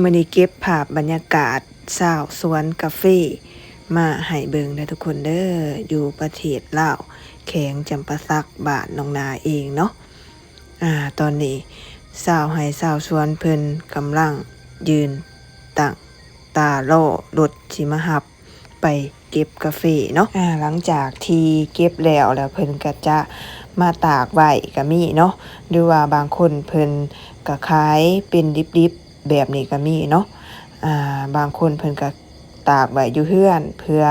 มื้อนี้เก็บภาพบรรยากาศชาวสวนกาแฟมาให้เบิ่งเด้อทุกคนเด้ออยู่ประเทศลาวแขวงจำปาสักบ้านหนองนาเองเนาะตอนนี้ชาวไร่ชาวสวนเพิ่นกำลังยืนตั้งตารอรถสิมารับไปเก็บกาแฟเนาะหลังจากที่เก็บแล้วเพิ่นก็จะมาตากไว้ก็มีเนาะหรือว่าบางคนเพิ่นก็ขายเป็นดิบๆแบบนี้ก็มีเนาะบางคนเพิ่นก็ตากไว้อยู่เรือนเพื่อ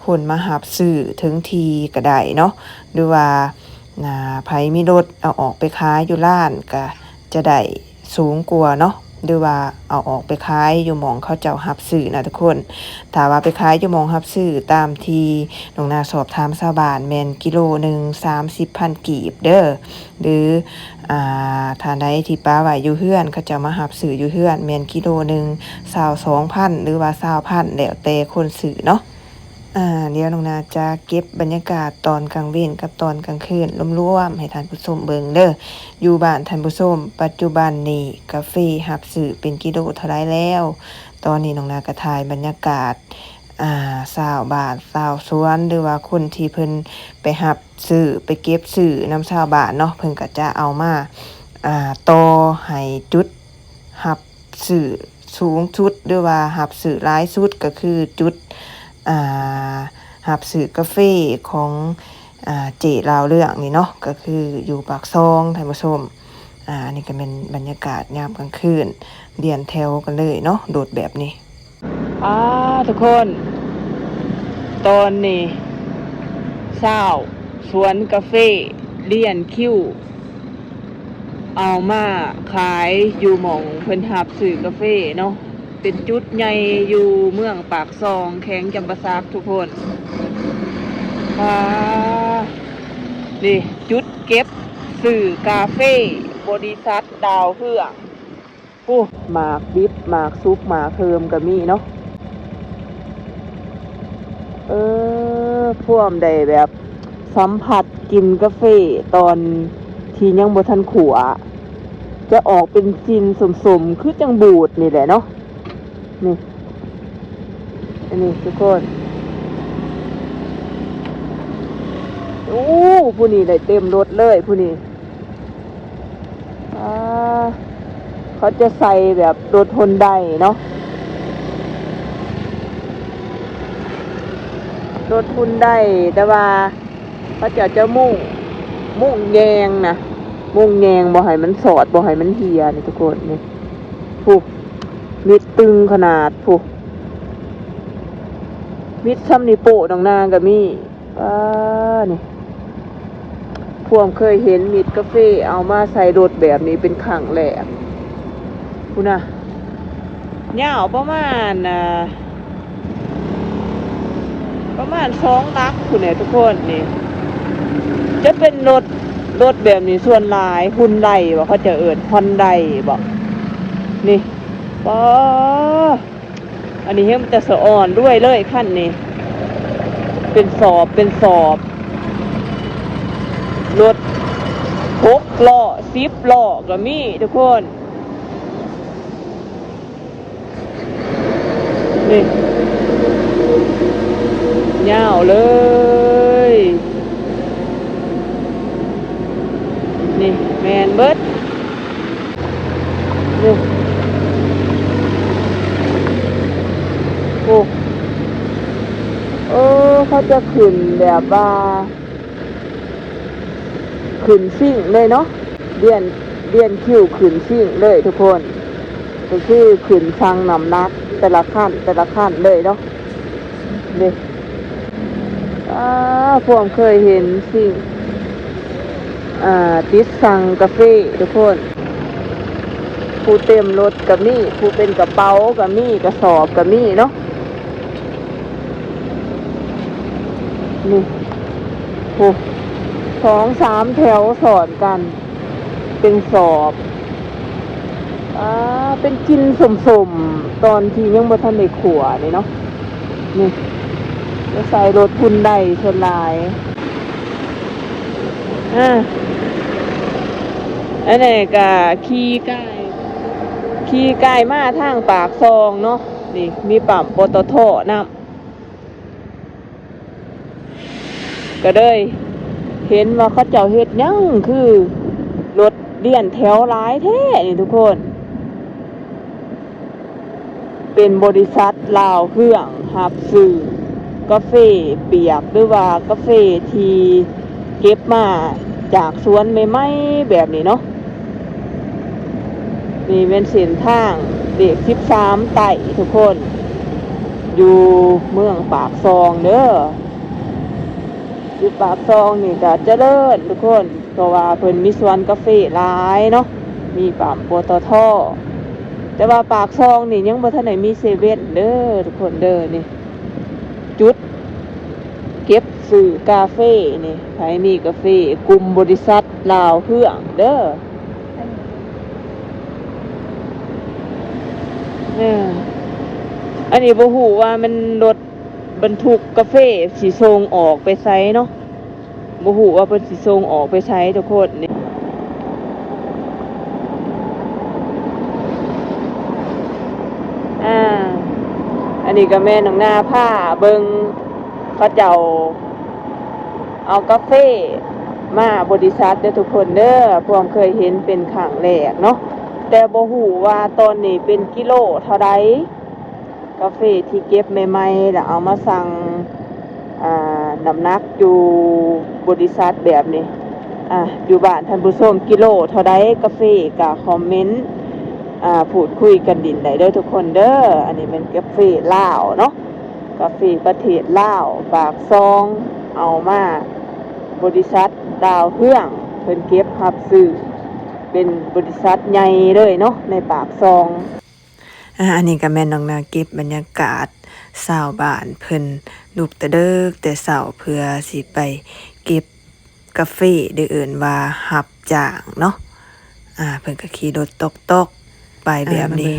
คนมารับซื้อถึงที่ก็ได้เนาะหรือว่าไผมีรถเอาออกไปขายอยู่ร้านก็จะได้สูงกว่าเนาะหรือว่าเอาออกไปขายอยู่หม้องเขาเจ้ารับซื้อนะทุกคนถ้าว่าไปขายอยู่หม้องรับซื้อตามที่น้องนาสอบถามชาวบ้านแม่นกิโลหนึ่ง30,000 กีบเด้อหรือถ้าใดที่ป้าไว้อยู่เรือนเขาเจ้ามารับซื้ออยู่เรือนแม่นกิโลหนึ่ง22,000หรือว่า20,000แล้วแต่คนซื้อเนาะเดี๋ยวน้องนาจะเก็บบรรยากาศตอนกลางวันกับตอนกลางคืนรวมๆให้ท่านผู้ชมเบิ่งเด้ออยู่บ้านท่านผู้ชมปัจจุบันนี้กาแฟรับซื้อเป็นกิโลเท่าไรแล้วตอนนี้น้องนาก็ถ่ายบรรยากาศชาวบ้านชาวสวนหรือว่าคนที่เพิ่นไปรับซื้อไปเก็บซื้อนำชาวบ้านเนาะเพิ่นก็จะเอามาต่อให้จุดรับซื้อสูงสุดหรือว่ารับซื้อหลายสุดก็คือจุดรับซื้อกาแฟของเจลาวเรื่องนี่เนาะก็คืออยู่ปากซองท่านผู้ชมนี่ก็เป็นบรรยากาศยามกลางคืนเรียนแถวกันเลยเนาะโดดแบบนี้ทุกคนตอนนี้เช้าสวนกาแฟเรียนคิวเอามาขายอยู่หม่องเพิ่นรับซื้อกาแฟเนาะเป็นจุดใหญ่อยู่เมืองปากซองแขวงจำปาสักทุกคนนี่จุดเก็บซื้อกาแฟบริษัทดาวเฮืองหมากดิบหมากซุปหมากเคิมก็มีเนาะพวกได้แบบสัมผัสกินกาแฟตอนที่ยังบ่ทันขัวจะออกเป็นจินสมๆคือจังบูดนี่แหละเนาะนี่อันนี้ทุกคนผู้นี้ได้เต็มรถเลยผู้นี้เขาจะใส่แบบรถฮอนไดเนาะรถฮอนไดแต่ว่าเขาจะมุ่งแยงนะมุ่งแยงบ่ให้มันสอดบ่ให้มันเหี่ยนี่ทุกคนนี่มิดตึงขนาดมิดซ้ำนี่โปะน้องนางก็มีนี่พวกเคยเห็นมิดกาแฟเอามาใส่รถแบบนี้เป็นครั้งแรกน่ะยาวประมาณ2 ลักเนี่ยทุกคนนี่จะเป็นรถแบบนี้ส่วนหลายฮุนไดบ่เขาจะเอิ้นฮอนไดบ่นี่อันนี้มันจะสะอ่อนด้วยเลยขั้นนี้เป็นสอบรถ6 ล้อ10 ล้อก็มีทุกคนนี่ยาวเลยนี่แมนเบิดนี่เขาจะขึ้นแบบว่าขึ้นซิ่งเลยเนาะเรียนคิวขึ้นซิ่งเลยทุกคนก็คือขึ้นชั่งน้ำหนักแต่ละขั้นเลยเนาะนี่พวกเคยเห็นซิ่งติดสั่งกาแฟทุกคนผู้เต็มรถกับนี่ผู้เป็นกระเป๋ากับนี่กระสอบกับนี่เนาะนี่2-3 แถวสอดกันเป็นสอบเป็นกินสมตอนที่ยังบ่ทันได้ขัวนี่เนาะนี่จะใส่รถทุนได้ชนลายอันนี้ก็ขี่ไก่ ขี่ไกลมาทางปากซองเนาะนี่มีปั๊มปตทนำก็เลยเห็นว่าเขาเจ้าเฮ็ดหยังคือรถเลียนแถวหลายแท้นี่ทุกคนเป็นบริษัทลาวเครื่องรับซื้อกาแฟเปียกหรือว่ากาแฟที่เก็บมาจากสวนใหม่ๆแบบนี้เนาะนี่เป็นเส้นทางเด็ก13ไต่ทุกคนอยู่เมืองปากซองเด้ออยู่ปากซองนี่ก็เจริญทุกคนเพราะว่าเพิ่นมีสวนกาแฟหลายเนาะมีปั๊มปตทแต่ว่าปากซองนี่ยังบ่ทันได้มีเซเว่นเด้อทุกคนเด้อนี่จุดเก็บซื้อกาแฟนี่ใครมีกาแฟกลุ่มบริษัทลาวเครื่องเด้ออันนี้บ่ฮู้ว่ามันรถบรรทุกกาแฟสิส่งออกไปไสเนาะบ่ฮู้ว่าเพิ่นสิส่งออกไปไสทุกคนนี่อันนี้ก็แม่น้องนาผ้าเบิงเขาเจ้าเอากาแฟมาบริษัทเด้อทุกคนเด้อพวกเคยเห็นเป็นครั้งแรกเนาะแต่บ่ฮู้ว่าตอนนี้เป็นกิโลเท่าใดกาแฟที่เก็บใหม่ๆแล้วเอามาสั่งน้ำหนักอยู่บริษัทแบบนี้อยู่บ้านท่านผู้ชมกิโลเท่าใดกาแฟก็คอมเมนต์พูดคุยกันดินได้เด้อทุกคนเด้ออันนี้เป็นกาแฟลาวเนาะกาแฟประเทศลาวปากซองเอามาบริษัทดาวเครื่องเพิ่นเก็บรับซื้อเป็นบริษัทใหญ่เลยเนาะในปากซองอันนี้ก็แม่นน้องนาเก็บบรรยากาศชาวบ้านเพิ่นลุกแต่เด้อแต่เช้าเพื่อสิไปเก็บกาแฟหรือเอิ้นว่ารับจ้างเนาะเพิ่นก็ขี่รถตอกๆไปแบบนี้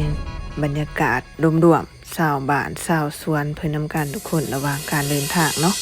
บรรยากาศรวมๆชาวบ้านชาวสวนเพิ่นนำกันทุกคนระหว่างการเดินทางเนาะ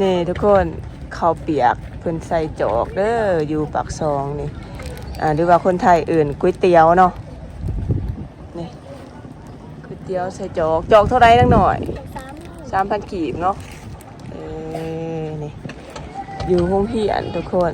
นี่ทุกคนข้าวเปียกเพิ่นใส่จอกเด้ออยู่ปากซองนี่หรือว่าคนไทยอื่นก๋วยเตี๋ยวเนาะนี่ก๋วยเตี๋ยวใส่จอกเท่าไรนังหน่อย3,000 กีบเนาะนี่อยู่ห้องพี่อันทุกคน